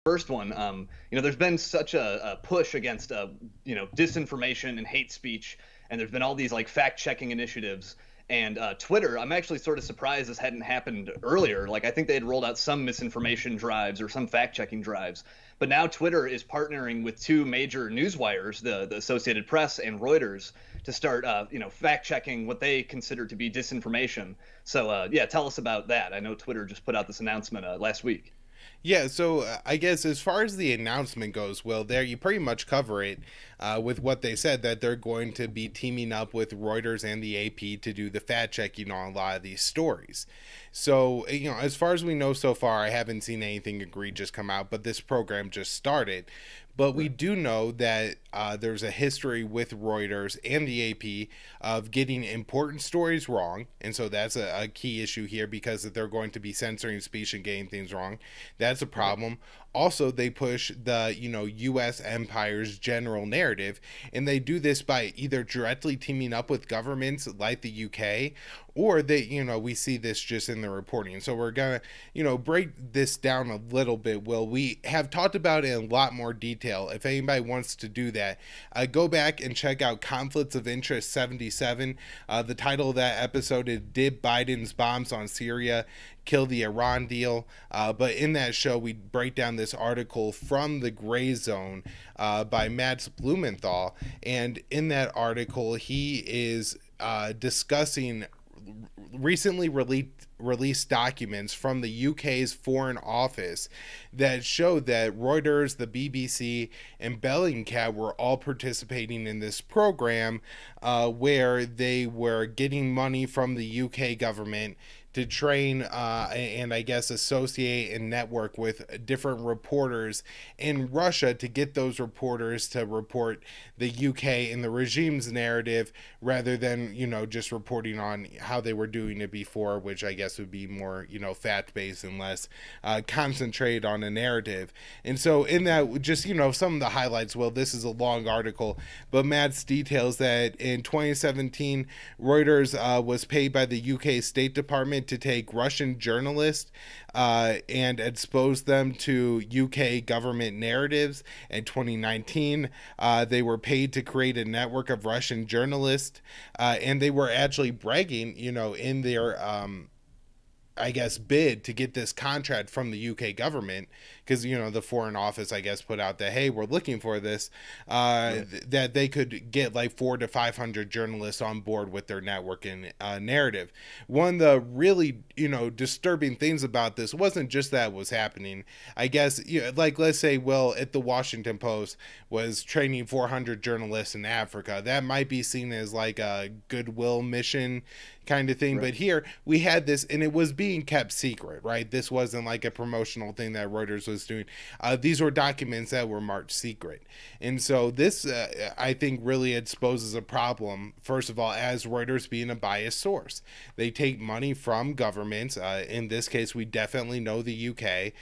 First one, there's been such a push against, disinformation and hate speech, and there's been all these like fact-checking initiatives. And Twitter, I'm actually sort of surprised this hadn't happened earlier. Like, I think they had rolled out some misinformation drives or some fact-checking drives, but now Twitter is partnering with two major newswires, the Associated Press and Reuters, to start, fact-checking what they consider to be disinformation. So, yeah, tell us about that. I know Twitter just put out this announcement last week. Yeah, so I guess as far as the announcement goes, Will, there you pretty much cover it with what they said, that they're going to be teaming up with Reuters and the AP to do the fact checking on a lot of these stories. So, as far as we know so far, I haven't seen anything egregious come out, but this program just started. But we do know that there's a history with Reuters and the AP of getting important stories wrong. And so that's a key issue here, because they're going to be censoring speech and getting things wrong. That's a problem. Also, they push the, U.S. empire's general narrative, and they do this by either directly teaming up with governments like the UK, or we see this just in the reporting. So we're gonna, break this down a little bit. Will, we have talked about it in a lot more detail. If anybody wants to do that, go back and check out Conflicts of Interest 77. The title of that episode is "Did Biden's Bombs on Syria Kill the Iran Deal?" But in that show, we break down this article from the Gray Zone by Matt Blumenthal. And in that article, he is discussing recently released documents from the UK's Foreign Office that showed that Reuters, the BBC, and Bellingcat were all participating in this program where they were getting money from the UK government to train and I guess associate and network with different reporters in Russia to get those reporters to report the UK and the regime's narrative, rather than, just reporting on how they were doing it before, which I guess would be more, fact-based and less concentrated on a narrative. And so in that, just, some of the highlights, well, this is a long article, but Matt's details that in 2017, Reuters was paid by the UK State Department to take Russian journalists and expose them to UK government narratives. In 2019, they were paid to create a network of Russian journalists, and they were actually bragging, in their I guess, bid to get this contract from the UK government, because, the Foreign Office, I guess, put out that, hey, we're looking for this, that they could get like 400 to 500 journalists on board with their network and narrative. One of the really, disturbing things about this wasn't just that was happening. I guess, like, let's say, well, if the Washington Post was training 400 journalists in Africa, that might be seen as like a goodwill mission kind of thing. Right. But here we had this, and it was being kept secret, right? This wasn't like a promotional thing that Reuters was doing. These were documents that were marked secret. And so this, I think, really exposes a problem, first of all, as Reuters being a biased source. They take money from governments. In this case, we definitely know the UK,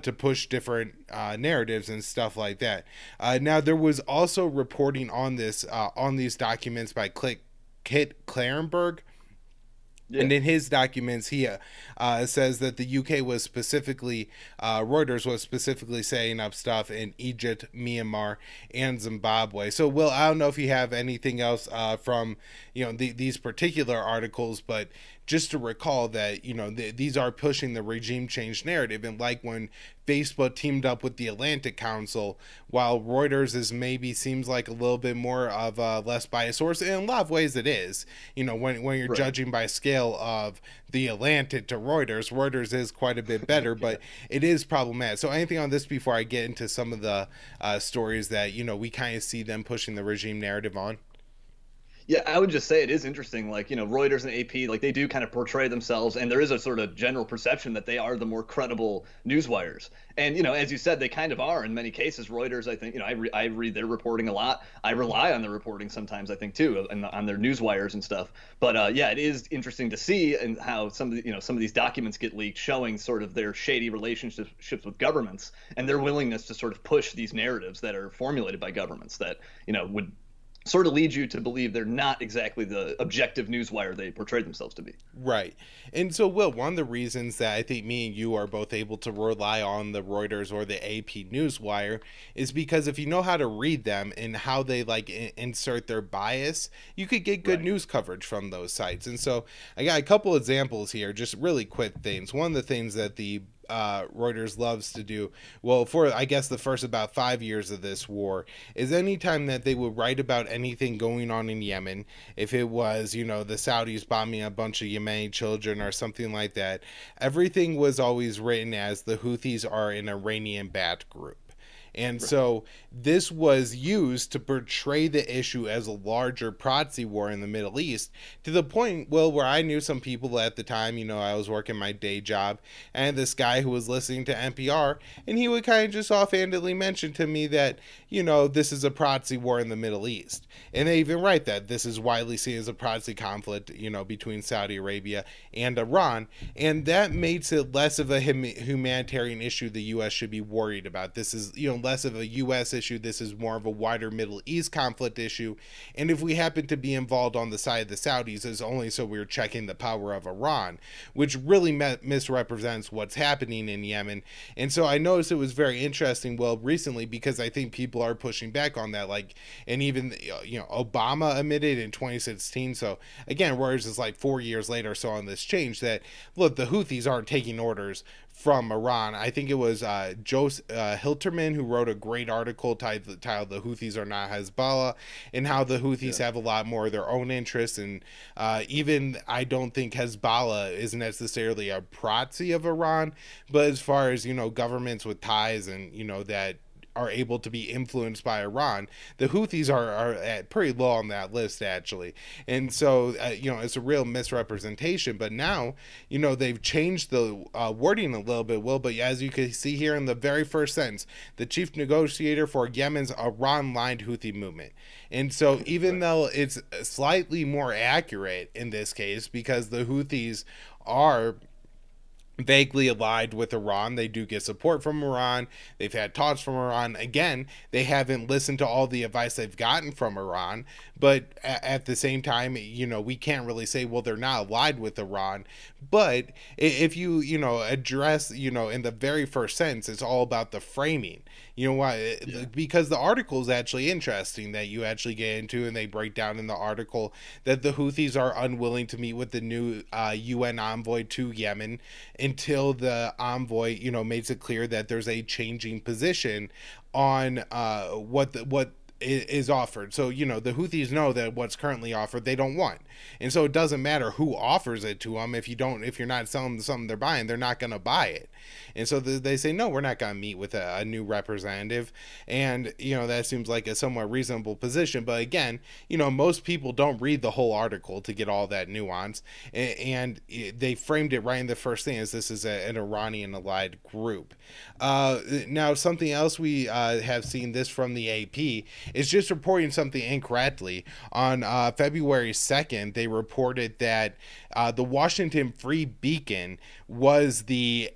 to push different narratives and stuff like that. Now, there was also reporting on this, on these documents by Kit Clarenberg. Yeah. And in his documents, he says that the UK was specifically, Reuters was specifically setting up stuff in Egypt, Myanmar, and Zimbabwe. So, Will, I don't know if you have anything else from, these particular articles, but just to recall that, these are pushing the regime change narrative. And like when Facebook teamed up with the Atlantic Council, while Reuters is maybe seems like a little bit more of a less biased source, in a lot of ways it is. When you're right. Judging by scale of the Atlantic to Reuters is quite a bit better, but it is problematic. So anything on this before I get into some of the stories that, we kind of see them pushing the regime narrative on? Yeah, I would just say it is interesting. Like, Reuters and AP, like, they do kind of portray themselves, and there is a sort of general perception that they are the more credible newswires. And, as you said, they kind of are in many cases. Reuters, I think, I read their reporting a lot. I rely on their reporting sometimes, I think, too, and on their newswires and stuff. But yeah, it is interesting to see and how some of these documents get leaked, showing sort of their shady relationships with governments and their willingness to sort of push these narratives that are formulated by governments that, would sort of leads you to believe they're not exactly the objective newswire they portray themselves to be. Right. And so, Will, one of the reasons that I think me and you are both able to rely on the Reuters or the AP Newswire is because if you know how to read them and how they like insert their bias, you could get good Right. news coverage from those sites. And so, I got a couple examples here, just really quick things. One of the things that the Reuters loves to do, well, for I guess the first about 5 years of this war, is anytime that they would write about anything going on in Yemen, if it was, you know, the Saudis bombing a bunch of Yemeni children or something like that, everything was always written as the Houthis are an Iranian bat group. And Right. so this was used to portray the issue as a larger proxy war in the Middle East, to the point, well, where I knew some people at the time, you know, I was working my day job, and this guy who was listening to NPR, and he would kind of just offhandedly mention to me that, you know, this is a proxy war in the Middle East. And they even write that this is widely seen as a proxy conflict, you know, between Saudi Arabia and Iran. And that makes it less of a humanitarian issue the U.S. should be worried about. This is, you know, less of a U.S. issue. This is more of a wider Middle East conflict issue. And if we happen to be involved on the side of the Saudis, it's only so we're checking the power of Iran, which really misrepresents what's happening in Yemen. And so I noticed it was very interesting, well, recently, because I think people are pushing back on that. Like, and even, you know, Obama admitted in 2016. So again, Reuters is like 4 years later, so on this change that, look, the Houthis aren't taking orders from Iran. I think it was Joe Hilterman who wrote a great article titled "The Houthis Are Not Hezbollah," and how the Houthis have a lot more of their own interests. And even I don't think Hezbollah is necessarily a proxy of Iran, but as far as, you know, governments with ties and, you know, that are able to be influenced by Iran, the Houthis are at pretty low on that list, actually. And so, you know, it's a real misrepresentation. But now, you know, they've changed the wording a little bit, Will. But as you can see here in the very first sentence, the chief negotiator for Yemen's Iran-lined Houthi movement. And so even though it's slightly more accurate in this case, because the Houthis are vaguely allied with Iran, they do get support from Iran, they've had talks from Iran, again, they haven't listened to all the advice they've gotten from Iran, but at the same time, you know, we can't really say, well, they're not allied with Iran. But if you, you know, address, you know, in the very first sentence, it's all about the framing. You know why? Yeah. Because the article is actually interesting that you actually get into, and they break down in the article that the Houthis are unwilling to meet with the new UN envoy to Yemen until the envoy, you know, makes it clear that there's a changing position on what is offered. So, you know, the Houthis know that what's currently offered they don't want, and so it doesn't matter who offers it to them. If you're not selling them something they're buying, they're not going to buy it. And so they say, no, we're not going to meet with a new representative. And, you know, that seems like a somewhat reasonable position. But again, you know, most people don't read the whole article to get all that nuance. And they framed it right in the first thing as this is an Iranian allied group. Now, something else we have seen this from the AP is just reporting something incorrectly. On February 2nd, they reported that the Washington Free Beacon was the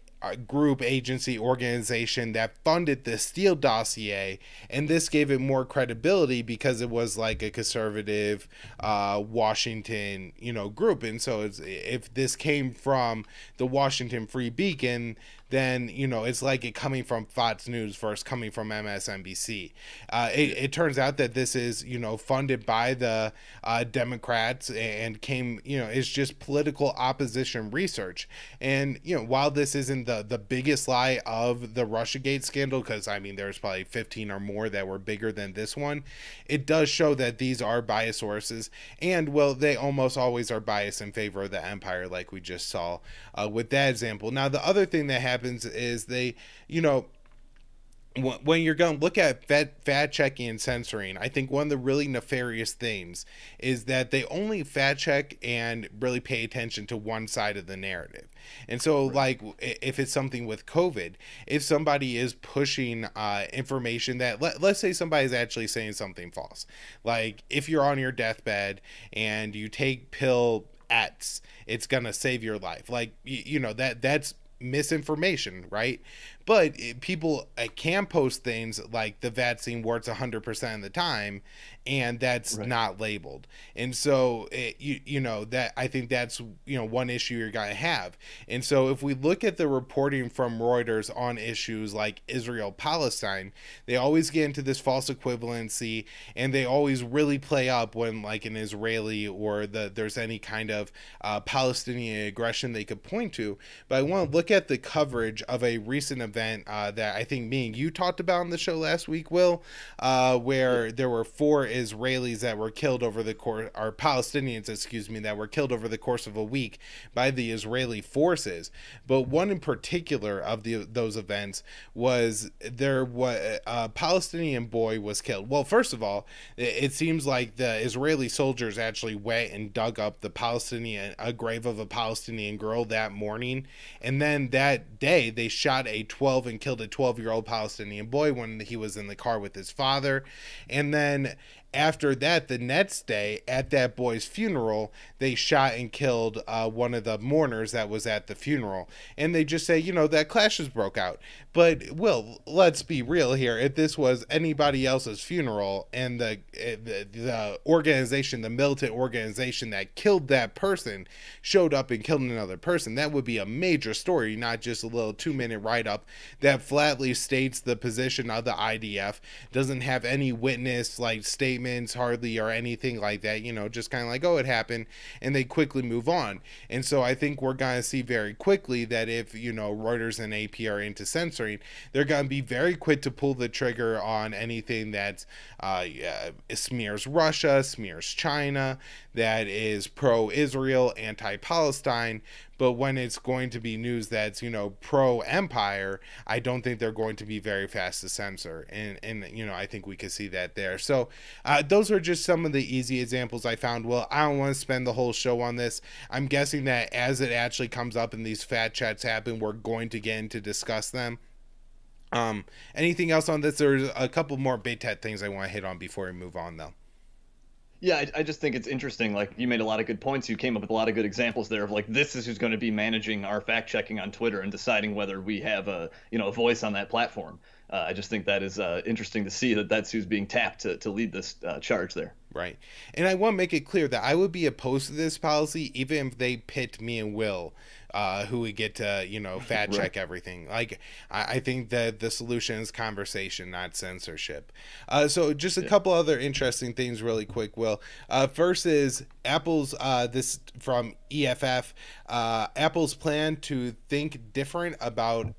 group, agency, organization that funded the Steele dossier, and this gave it more credibility because it was like a conservative Washington, you know, group. And so if this came from the Washington Free Beacon, then, you know, it's like it coming from Fox News versus coming from MSNBC. It turns out that this is, you know, funded by the Democrats and came, you know, it's just political opposition research. And, you know, while this isn't the biggest lie of the Russiagate scandal, because, I mean, there's probably 15 or more that were bigger than this one, it does show that these are biased sources. And, well, they almost always are biased in favor of the empire, like we just saw with that example. Now, the other thing that happens is they, you know, when you're going to look at fact checking and censoring, I think one of the really nefarious things is that they only fact check and really pay attention to one side of the narrative. And so, like, if it's something with COVID, if somebody is pushing information that, let's say somebody's actually saying something false, like if you're on your deathbed and you take pill X, it's gonna save your life. Like, you know, that's misinformation, right? But people can post things like the vaccine works 100% of the time, and that's Right. not labeled. And so you know that I think that's one issue you're going to have. And so if we look at the reporting from Reuters on issues like Israel Palestine, they always get into this false equivalency, and they always really play up when like an Israeli or there's any kind of Palestinian aggression they could point to. But I want to look at the coverage of a recent event that I think me and you talked about on the show last week, Will, where there were 4 Israelis that were killed over the course, or Palestinians, excuse me, that were killed over the course of a week by the Israeli forces. But one in particular of those events was a Palestinian boy was killed. Well, first of all, it seems like the Israeli soldiers actually went and dug up a grave of a Palestinian girl that morning, and then that day they shot a 12 and killed a 12-year-old Palestinian boy when he was in the car with his father. And then after that, the next day at that boy's funeral, they shot and killed one of the mourners that was at the funeral. And they just say, that clashes broke out. But, Will, let's be real here. If this was anybody else's funeral and the organization, the militant organization that killed that person showed up and killed another person, that would be a major story, not just a little 2-minute write-up that flatly states the position of the IDF, doesn't have any witness, like, statements hardly or anything like that, just kind of like, oh, it happened, and they quickly move on. And so I think we're going to see very quickly that if Reuters and AP are into censoring, they're going to be very quick to pull the trigger on anything that smears Russia, smears China, that is pro-Israel, anti-Palestine. But when it's going to be news that's, pro-empire, I don't think they're going to be very fast to censor. And I think we could see that there. So those are just some of the easy examples I found. Well, I don't want to spend the whole show on this. I'm guessing that as it actually comes up and these fact checks happen, we're going to get in to discuss them. Anything else on this? There's a couple more big tech things I want to hit on before we move on, though. Yeah, I just think it's interesting. Like, you made a lot of good points. You came up with a lot of good examples there of like, this is who's going to be managing our fact checking on Twitter and deciding whether we have a voice on that platform. I just think that is interesting to see that that's who's being tapped to lead this charge there. Right. And I want to make it clear that I would be opposed to this policy even if they pit me and Will, who would get to, fact check everything. Like, I think that the solution is conversation, not censorship. So just a couple other interesting things really quick, Will. First is Apple's, this from EFF, Apple's plan to think different about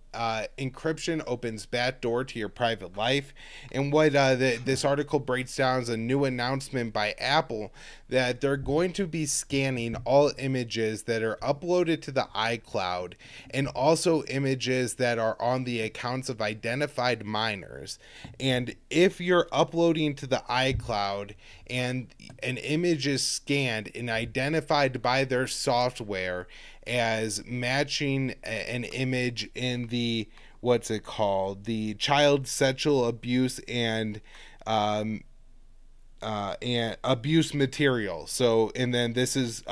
encryption opens backdoor to your private life. And what this article breaks down is a new announcement by Apple that they're going to be scanning all images that are uploaded to the iCloud and also images that are on the accounts of identified minors. And if you're uploading to the iCloud and an image is scanned and identified by their software as matching an image in the the child sexual abuse and abuse material. So, and then this is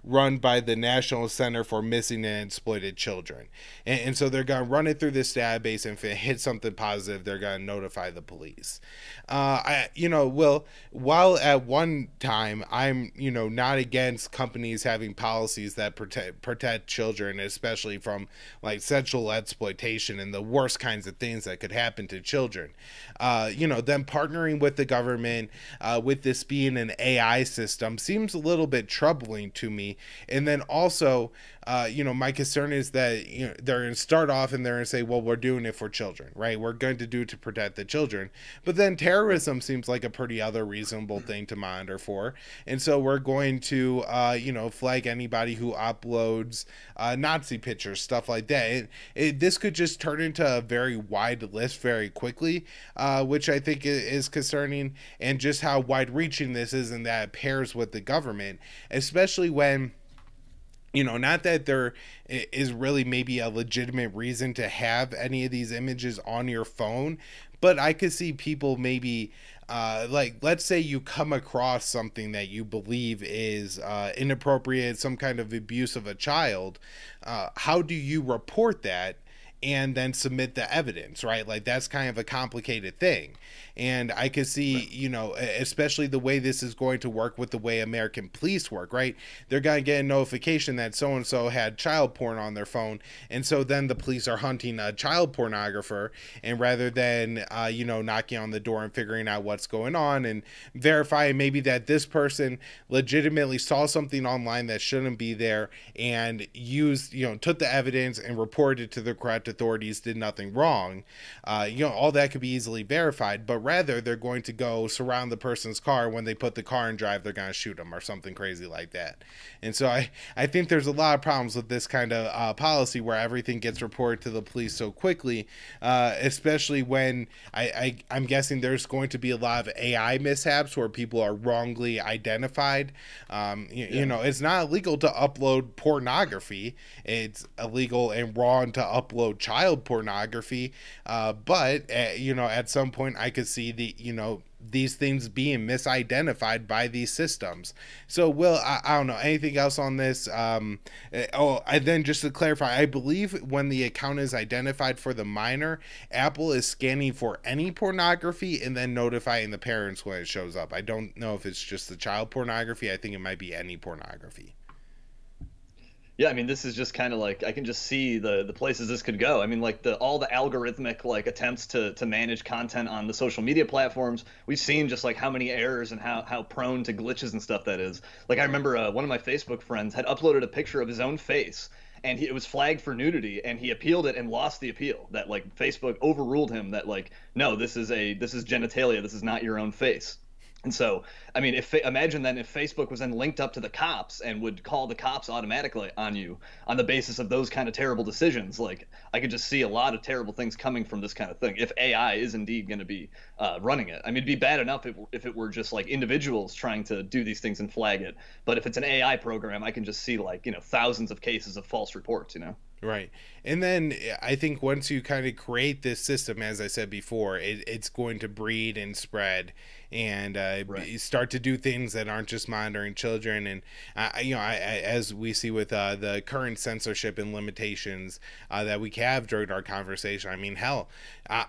run by the National Center for Missing and Exploited Children. And so they're going to run it through this database, and if it hits something positive, they're going to notify the police. Will, while at one time I'm, not against companies having policies that protect children, especially from like sexual exploitation and the worst kinds of things that could happen to children, them partnering with the government, with this being an AI system seems a little bit troubling to me. And then also, my concern is that, they're going to start off and they're going to say, well, we're doing it for children, right? We're going to do it to protect the children. But then terrorism seems like a pretty other reasonable thing to monitor for. And so we're going to, flag anybody who uploads Nazi pictures, stuff like that. This could just turn into a very wide list very quickly, which I think is concerning, and just how wide-reaching this is, and that it pairs with the government, especially when, not that there is really maybe a legitimate reason to have any of these images on your phone, but I could see people maybe, let's say you come across something that you believe is inappropriate, some kind of abuse of a child. How do you report that? and then submit the evidence, right? Like that's kind of a complicated thing. And I could see, you know, especially the way this is going to work with the way American police work, right? They're going to get a notification that so and so had child porn on their phone. And so then the police are hunting a child pornographer. And rather than, you know, knocking on the door and figuring out what's going on and verifying maybe that this person legitimately saw something online that shouldn't be there and used, you know, took the evidence and reported it to the correct authorities, did nothing wrong, you know, all that could be easily verified. But rather, they're going to go surround the person's car. When they put the car in drive, they're going to shoot them or something crazy like that. And so I think there's a lot of problems with this kind of policy where everything gets reported to the police so quickly, especially when I'm guessing there's going to be a lot of AI mishaps where people are wrongly identified. You know, it's not illegal to upload pornography. It's illegal and wrong to upload child pornography. But you know, at some point I could see the, you know, these things being misidentified by these systems. So, Will, I don't know anything else on this. And then just to clarify, I believe when the account is identified for the minor, Apple is scanning for any pornography and then notifying the parents when it shows up. I don't know if it's just the child pornography. I think it might be any pornography. Yeah, I mean, this is just kind of like I can just see the places this could go. I mean, like all the algorithmic like attempts to manage content on the social media platforms. We've seen just like how many errors and how prone to glitches and stuff that is. Like I remember one of my Facebook friends had uploaded a picture of his own face, and it was flagged for nudity, and he appealed it and lost the appeal. That like Facebook overruled him. That like no, this is genitalia. This is not your own face. And so, I mean, imagine then if Facebook was then linked up to the cops and would call the cops automatically on you on the basis of those kind of terrible decisions, like I could just see a lot of terrible things coming from this kind of thing. If AI is indeed going to be running it, I mean, it'd be bad enough if it were just like individuals trying to do these things and flag it. But if it's an AI program, I can just see like, you know, thousands of cases of false reports, you know? Right. And then I think once you kind of create this system, as I said before, it's going to breed and spread and Right. start to do things that aren't just monitoring children. And, you know, as we see with the current censorship and limitations that we have during our conversation, I mean, hell,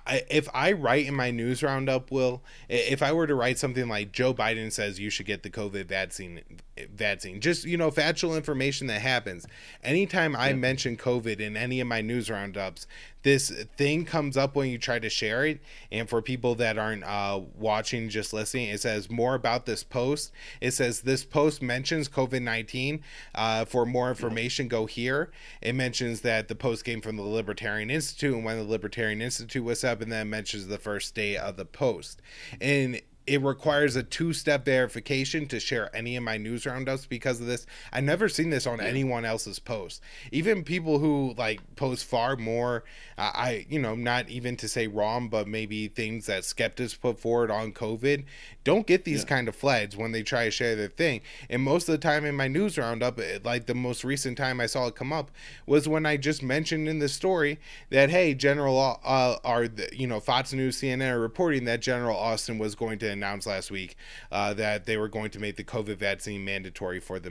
if I write in my news roundup, Will, if I were to write something like Joe Biden says you should get the COVID vaccine, just, you know, factual information that happens. Anytime I mention COVID in any of my news roundups, this thing comes up when you try to share it. And for people that aren't watching, just listening, it says more about this post. It says this post mentions COVID-19. For more information, go here. It mentions that the post came from the Libertarian Institute and when the Libertarian Institute was up, and then it mentions the first day of the post. And it requires a two-step verification to share any of my news roundups because of this. I've never seen this on anyone else's post. Even people who like post far more, you know, not even to say wrong, but maybe things that skeptics put forward on COVID, don't get these kind of flags when they try to share their thing. And most of the time in my news roundup, like the most recent time I saw it come up was when I just mentioned in the story that, hey, you know, Fox News, CNN are reporting that General Austin was going to announced last week that they were going to make the COVID vaccine mandatory for the